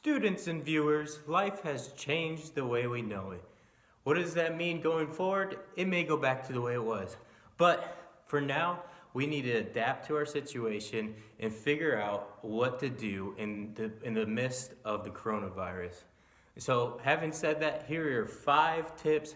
Students and viewers, life has changed the way we know it. What does that mean going forward? It may go back to the way it was. But for now, we need to adapt to our situation and figure out what to do in the midst of the coronavirus. So, having said that, here are 5 tips.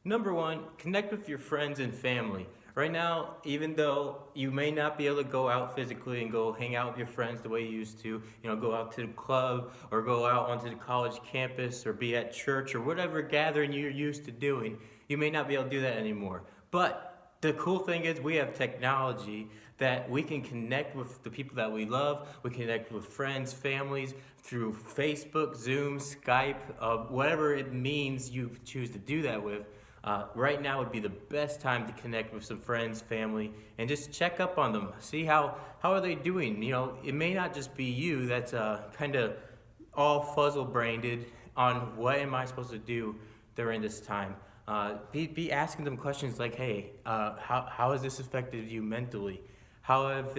Number one, connect with your friends and family. Right now, even though you may not be able to go out physically and go hang out with your friends the way you used to, go out to the club or go out onto the college campus or be at church or whatever gathering you're used to doing, you may not be able to do that anymore. But the cool thing is we have technology that we can connect with the people that we love. We connect with friends, families through Facebook, Zoom, Skype, whatever it means you choose to do that with. Right now would be the best time to connect with some friends, family, and just check up on them. See how are they doing. It may not just be you that's kind of all fuzzle-brained on what am I supposed to do during this time. Be asking them questions like, hey, how has this affected you mentally? Has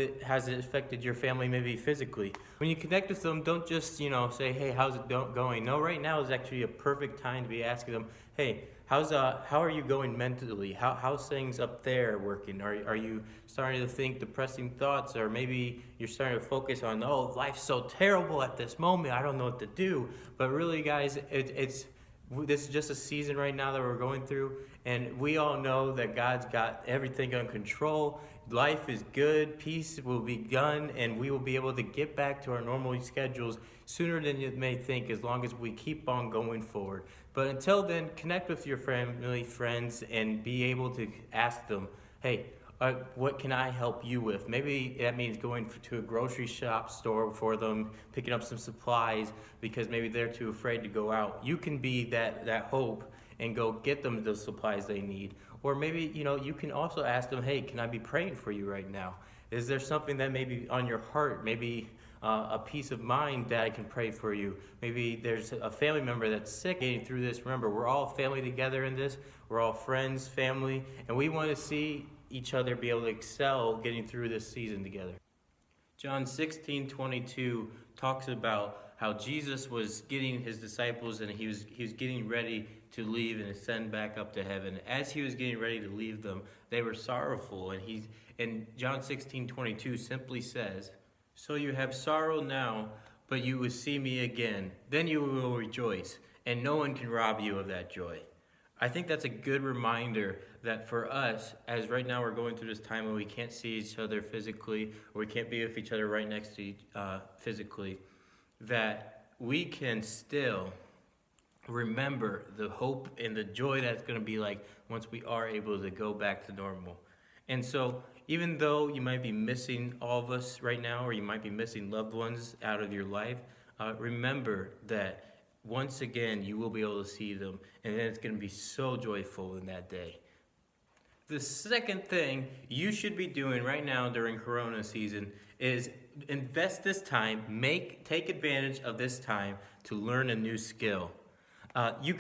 it affected your family maybe physically? When you connect with them, don't just, say, hey, how's it going? No, right now is actually a perfect time to be asking them, hey, how are you going mentally? How's things up there working? Are you starting to think depressing thoughts, or maybe you're starting to focus on, oh, life's so terrible at this moment, I don't know what to do. But really, guys, this is just a season right now that we're going through, and we all know that God's got everything under control. Life is good, peace will be done, and we will be able to get back to our normal schedules sooner than you may think, as long as we keep on going forward. But until then, connect with your family, friends, and be able to ask them, hey, what can I help you with? Maybe that means going to a grocery store for them, picking up some supplies because maybe they're too afraid to go out. You can be that hope and go get them the supplies they need. Or maybe, you can also ask them, hey, can I be praying for you right now? Is there something that may be on your heart? Maybe a peace of mind that I can pray for you. Maybe there's a family member that's sick getting through this. Remember, we're all family together in this. We're all friends, family, and we want to see each other be able to excel getting through this season together. John 16:22 talks about how Jesus was getting his disciples and he was getting ready to leave and ascend back up to heaven. As he was getting ready to leave them, they were sorrowful, and John 16:22 simply says, "So you have sorrow now, but you will see me again. Then you will rejoice, and no one can rob you of that joy." I think that's a good reminder that for us, as right now we're going through this time when we can't see each other physically, or we can't be with each other right next to physically, that we can still remember the hope and the joy that's going to be like once we are able to go back to normal. And so even though you might be missing all of us right now, or you might be missing loved ones out of your life, remember that once again, you will be able to see them, and then it's going to be so joyful in that day. The second thing you should be doing right now during Corona season is invest this time, take advantage of this time to learn a new skill.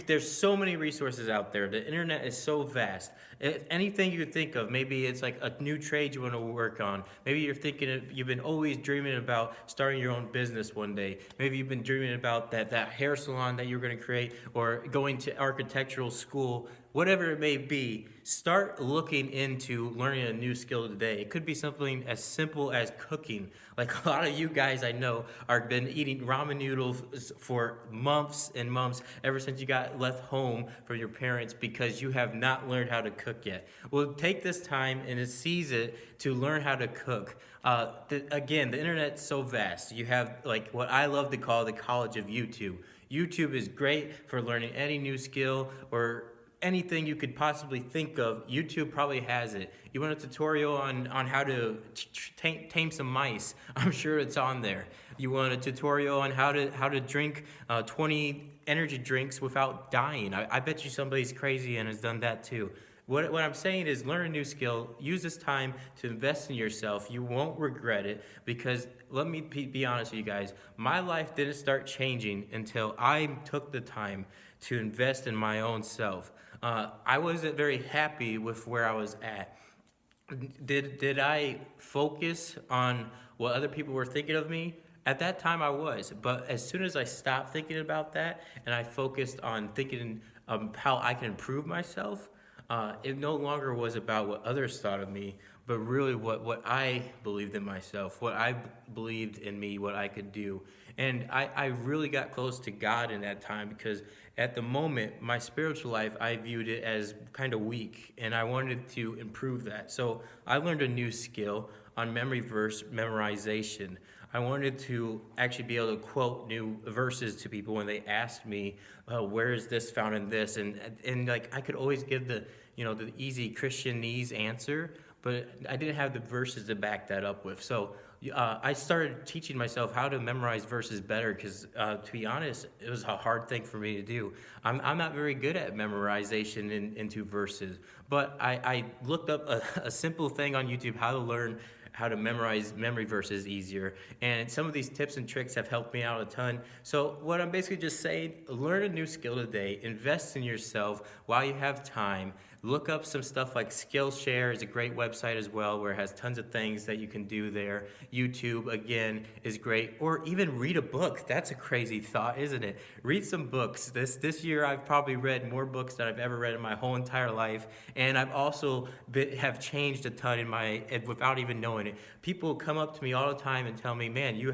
There's so many resources out there. The internet is so vast. Anything you could think of, maybe it's like a new trade you want to work on. Maybe you've been always dreaming about starting your own business one day. Maybe you've been dreaming about that hair salon that you're going to create, or going to architectural school. Whatever it may be, start looking into learning a new skill today. It could be something as simple as cooking. Like a lot of you guys I know have been eating ramen noodles for months and months, ever since you got left home from your parents, because you have not learned how to cook yet. Well, take this time and seize it to learn how to cook. Again, the internet's so vast. You have like what I love to call the college of YouTube. YouTube is great for learning any new skill or anything you could possibly think of. YouTube probably has it. You want a tutorial on how to tame some mice? I'm sure it's on there. You want a tutorial on how to drink 20 energy drinks without dying? I bet you somebody's crazy and has done that too. What I'm saying is, learn a new skill. Use this time to invest in yourself. You won't regret it, because let me be honest with you guys. My life didn't start changing until I took the time to invest in my own self. I wasn't very happy with where I was at. Did I focus on what other people were thinking of me? At that time I was, but as soon as I stopped thinking about that and I focused on thinking how I can improve myself, it no longer was about what others thought of me, but really what I believed in myself, what I believed in me, what I could do. And I really got close to God in that time because at the moment, my spiritual life, I viewed it as kind of weak, and I wanted to improve that. So I learned a new skill on memory verse memorization. I wanted to actually be able to quote new verses to people when they asked me, where is this found in this? And like I could always give the easy Christianese answer, but I didn't have the verses to back that up with. So I started teaching myself how to memorize verses better because, to be honest, it was a hard thing for me to do. I'm not very good at memorization into verses, but I looked up a simple thing on YouTube, how to learn how to memorize memory verses easier. And some of these tips and tricks have helped me out a ton. So what I'm basically just saying, learn a new skill today, invest in yourself while you have time. Look up some stuff like Skillshare is a great website as well, where it has tons of things that you can do there. YouTube, again, is great. Or even read a book. That's a crazy thought, isn't it? Read some books. This year I've probably read more books than I've ever read in my whole entire life. And I've also have changed a ton without even knowing it. People come up to me all the time and tell me, man, you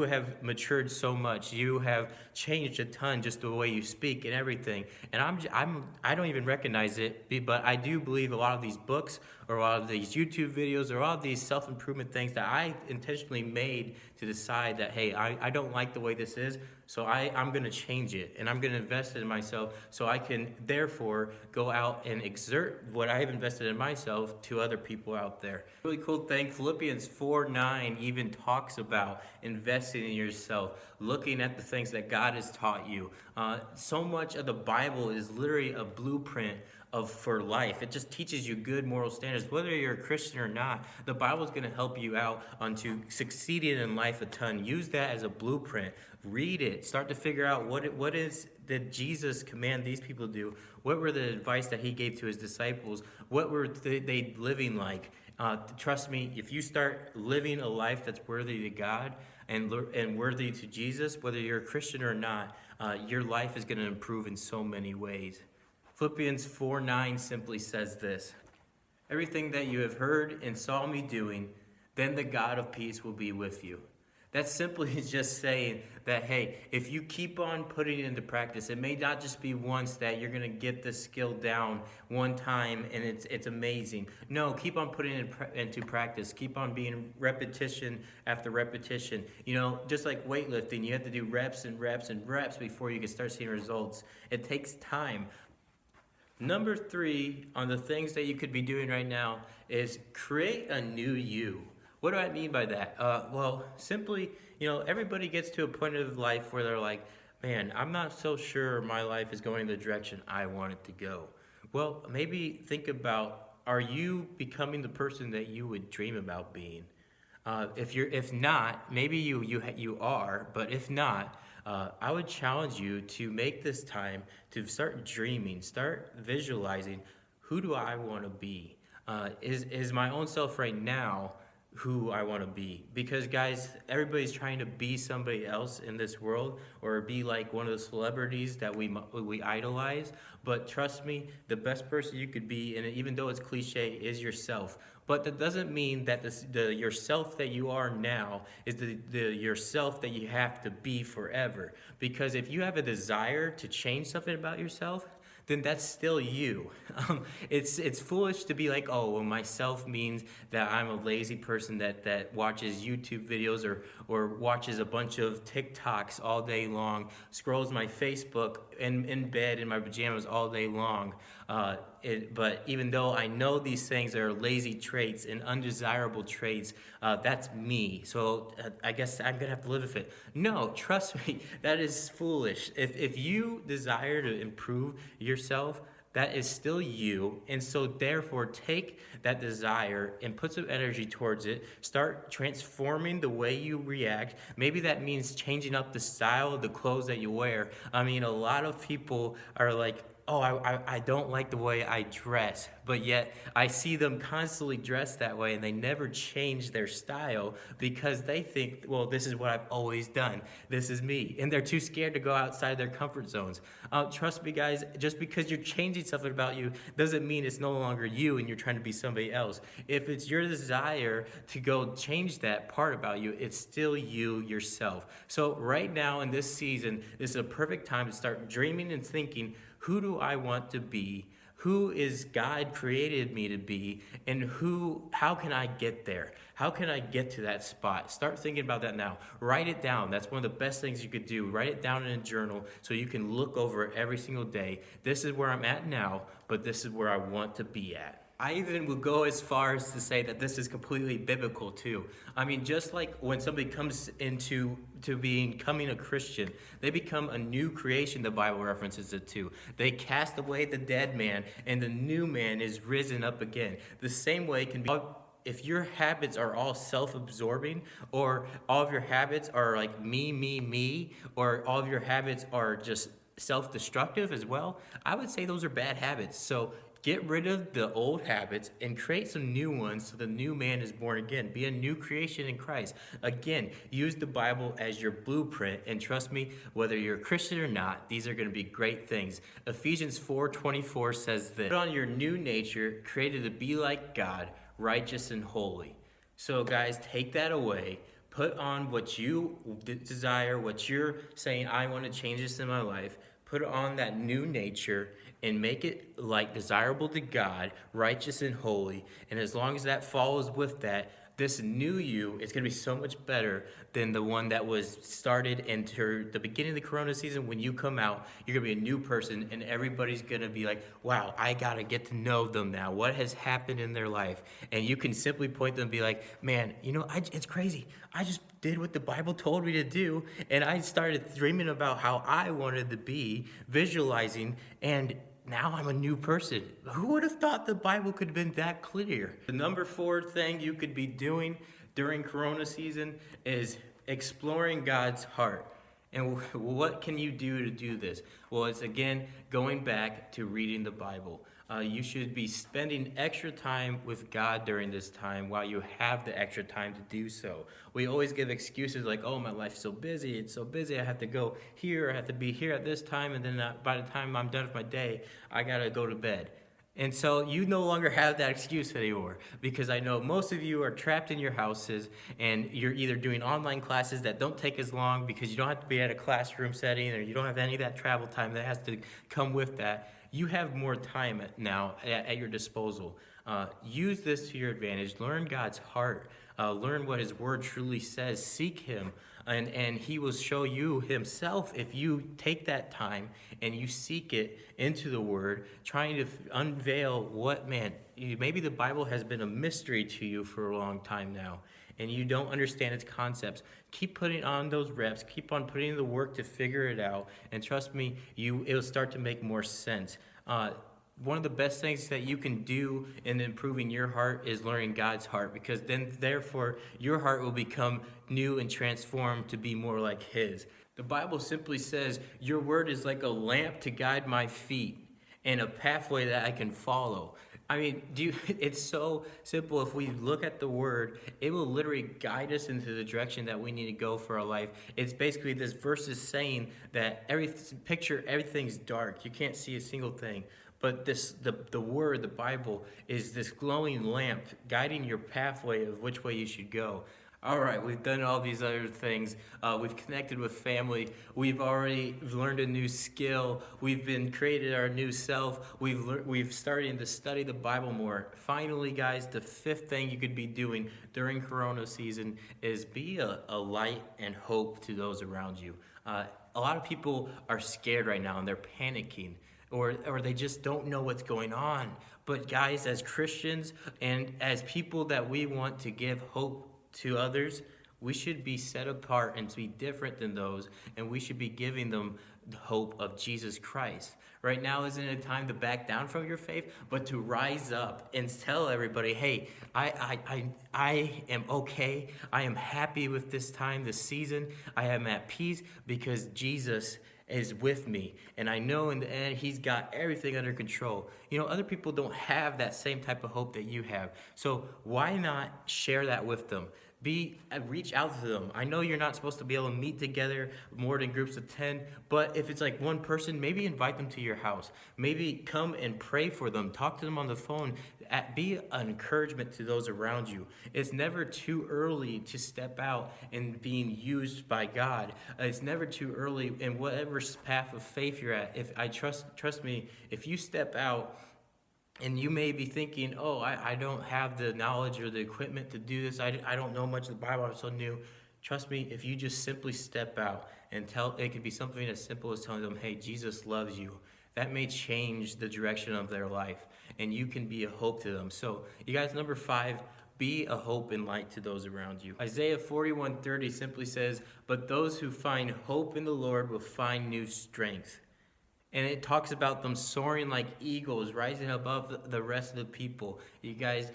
have matured so much. You have changed a ton just the way you speak and everything. And I don't even recognize it, but I do believe a lot of these books or a lot of these YouTube videos or a lot of these self-improvement things that I intentionally made to decide that, hey, I don't like the way this is, so I'm going to change it, and I'm going to invest in myself so I can therefore go out and exert what I have invested in myself to other people out there. Really cool thing, Philippians 4:9 even talks about investing in yourself, looking at the things that God has taught you. So much of the Bible is literally a blueprint for life. It just teaches you good moral standards. Whether you're a Christian or not, the Bible is going to help you out onto succeeding in life a ton. Use that as a blueprint. Read it. Start to figure out did Jesus command these people to do? What were the advice that he gave to his disciples? What were they living like? Trust me, if you start living a life that's worthy to God and worthy to Jesus, whether you're a Christian or not, your life is going to improve in so many ways. Philippians 4:9 simply says this: everything that you have heard and saw me doing, then the God of peace will be with you. That simply is just saying that, hey, if you keep on putting it into practice, it may not just be once that you're going to get this skill down one time and it's amazing. No, keep on putting it into practice. Keep on being repetition after repetition. Just like weightlifting, you have to do reps and reps and reps before you can start seeing results. It takes time. Number 3 on the things that you could be doing right now is create a new you. What do I mean by that? Well, simply, everybody gets to a point of life where they're like, man, I'm not so sure my life is going the direction I want it to go. Well, maybe think about, are you becoming the person that you would dream about being? If not, maybe you are, but if not, I would challenge you to make this time to start dreaming, start visualizing, who do I want to be? Is my own self right now who I want to be? Because guys, everybody's trying to be somebody else in this world or be like one of the celebrities that we idolize. But trust me, the best person you could be, and even though it's cliche, is yourself. But that doesn't mean that the yourself that you are now is the yourself that you have to be forever. Because if you have a desire to change something about yourself, then that's still you. It's foolish to be like, oh, well, myself means that I'm a lazy person that watches YouTube videos or watches a bunch of TikToks all day long, scrolls my Facebook in bed in my pajamas all day long. But even though I know these things are lazy traits and undesirable traits, that's me. So I guess I'm going to have to live with it. No, trust me, that is foolish. If you desire to improve yourself, that is still you. And so therefore, take that desire and put some energy towards it. Start transforming the way you react. Maybe that means changing up the style of the clothes that you wear. I mean, a lot of people are like, oh, I don't like the way I dress, but yet I see them constantly dressed that way and they never change their style because they think, well, this is what I've always done. This is me. And they're too scared to go outside their comfort zones. Trust me, guys, just because you're changing something about you doesn't mean it's no longer you and you're trying to be somebody else. If it's your desire to go change that part about you, it's still you yourself. So right now in this season, this is a perfect time to start dreaming and thinking, who do I want to be? Who is God created me to be? And how can I get there? How can I get to that spot? Start thinking about that now. Write it down. That's one of the best things you could do. Write it down in a journal so you can look over it every single day. This is where I'm at now, but this is where I want to be at. I even would go as far as to say that this is completely biblical too. I mean, just like when somebody comes into becoming a Christian, they become a new creation, the Bible references it to. They cast away the dead man, and the new man is risen up again. The same way can be if your habits are all self-absorbing, or all of your habits are like me, or all of your habits are just self-destructive as well, I would say those are bad habits. So get rid of the old habits and create some new ones so the new man is born again. Be a new creation in Christ. Again, use the Bible as your blueprint, and trust me, whether you're a Christian or not, these are going to be great things. Ephesians 4:24 says this: put on your new nature, created to be like God, righteous and holy. So guys, take that away. Put on what you desire, what you're saying, I want to change this in my life. Put on that new nature and make it like desirable to God, righteous and holy. And as long as that follows with that, this new you is going to be so much better than the one that was started into the beginning of the Corona season. When you come out, you're going to be a new person, and everybody's going to be like, wow, I got to get to know them now. What has happened in their life? And you can simply point them and be like, man, it's crazy. I just did what the Bible told me to do, and I started dreaming about how I wanted to be, visualizing, and now I'm a new person. Who would have thought the Bible could have been that clear? The number 4 thing you could be doing during Corona season is exploring God's heart. And what can you do to do this? Well, it's again going back to reading the Bible. You should be spending extra time with God during this time while you have the extra time to do so. We always give excuses like, oh, my life's so busy, it's so busy, I have to go here, I have to be here at this time, and then by the time I'm done with my day, I gotta go to bed. And so you no longer have that excuse anymore, because I know most of you are trapped in your houses and you're either doing online classes that don't take as long because you don't have to be at a classroom setting, or you don't have any of that travel time that has to come with that. You have more time now at your disposal. Use this to your advantage. Learn God's heart. Learn what His Word truly says. Seek Him, and He will show you Himself if you take that time and you seek it into the Word, trying to unveil maybe the Bible has been a mystery to you for a long time now, and you don't understand its concepts. Keep putting on those reps. Keep on putting in the work to figure it out, and trust me, it'll start to make more sense. One of the best things that you can do in improving your heart is learning God's heart, because then therefore your heart will become new and transformed to be more like His. The Bible simply says, your word is like a lamp to guide my feet and a pathway that I can follow. I mean, it's so simple. If we look at the word, it will literally guide us into the direction that we need to go for our life. It's basically, this verse is saying that everything's dark. You can't see a single thing. But the word, the Bible, is this glowing lamp guiding your pathway of which way you should go. All right, we've done all these other things. We've connected with family. We've already learned a new skill. We've been created our new self. We've started to study the Bible more. Finally, guys, the 5th thing you could be doing during Corona season is be a light and hope to those around you. A lot of people are scared right now and they're panicking, or they just don't know what's going on. But guys, as Christians and as people that we want to give hope to others, we should be set apart and to be different than those, and we should be giving them the hope of Jesus Christ. Right now isn't a time to back down from your faith, but to rise up and tell everybody, hey, I am okay. I am happy with this time, this season. I am at peace because Jesus is with me, and I know in the end He's got everything under control. Other people don't have that same type of hope that you have. So why not share that with them? Reach out to them. I know you're not supposed to be able to meet together more than groups of 10, but if it's like one person, maybe invite them to your house. Maybe come and pray for them. Talk to them on the phone. Be an encouragement to those around you. It's never too early to step out and being used by God. It's never too early in whatever path of faith you're at. If I trust me, if you step out, and you may be thinking, oh, I don't have the knowledge or the equipment to do this. I don't know much of the Bible. I'm so new. Trust me, if you just simply step out and it could be something as simple as telling them, hey, Jesus loves you. That may change the direction of their life, and you can be a hope to them. So, you guys, number 5, be a hope and light to those around you. Isaiah 41:30 simply says, but those who find hope in the Lord will find new strength. And it talks about them soaring like eagles, rising above the rest of the people. You guys,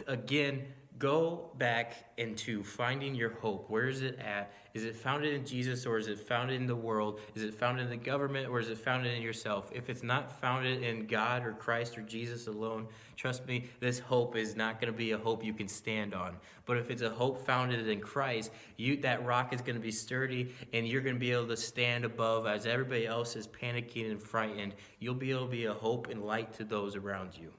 again, go back into finding your hope. Where is it at? Is it founded in Jesus, or is it founded in the world? Is it founded in the government, or is it founded in yourself? If it's not founded in God or Christ or Jesus alone, trust me, this hope is not going to be a hope you can stand on. But if it's a hope founded in Christ, that rock is going to be sturdy, and you're going to be able to stand above as everybody else is panicking and frightened. You'll be able to be a hope and light to those around you.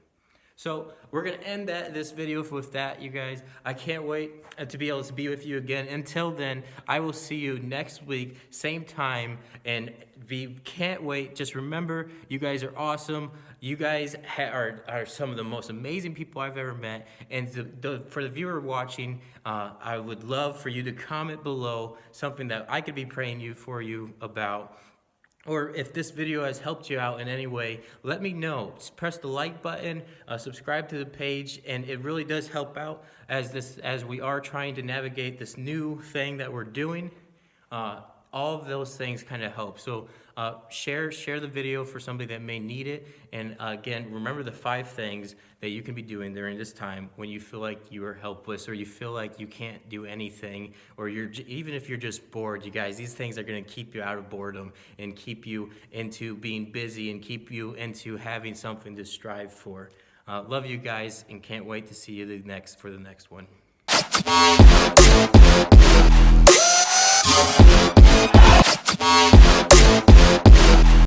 So we're going to end this video with that, you guys. I can't wait to be able to be with you again. Until then, I will see you next week, same time, and can't wait. Just remember, you guys are awesome. You guys are some of the most amazing people I've ever met. And for the viewer watching, I would love for you to comment below something that I could be praying for you about. Or if this video has helped you out in any way, let me know. Just press the like button, subscribe to the page, and it really does help out as we are trying to navigate this new thing that we're doing. All of those things kind of help. So share the video for somebody that may need it. And again, remember the 5 things that you can be doing during this time when you feel like you are helpless, or you feel like you can't do anything, or even if you're just bored. You guys, these things are going to keep you out of boredom and keep you into being busy and keep you into having something to strive for. Love you guys, and can't wait to see you for the next one.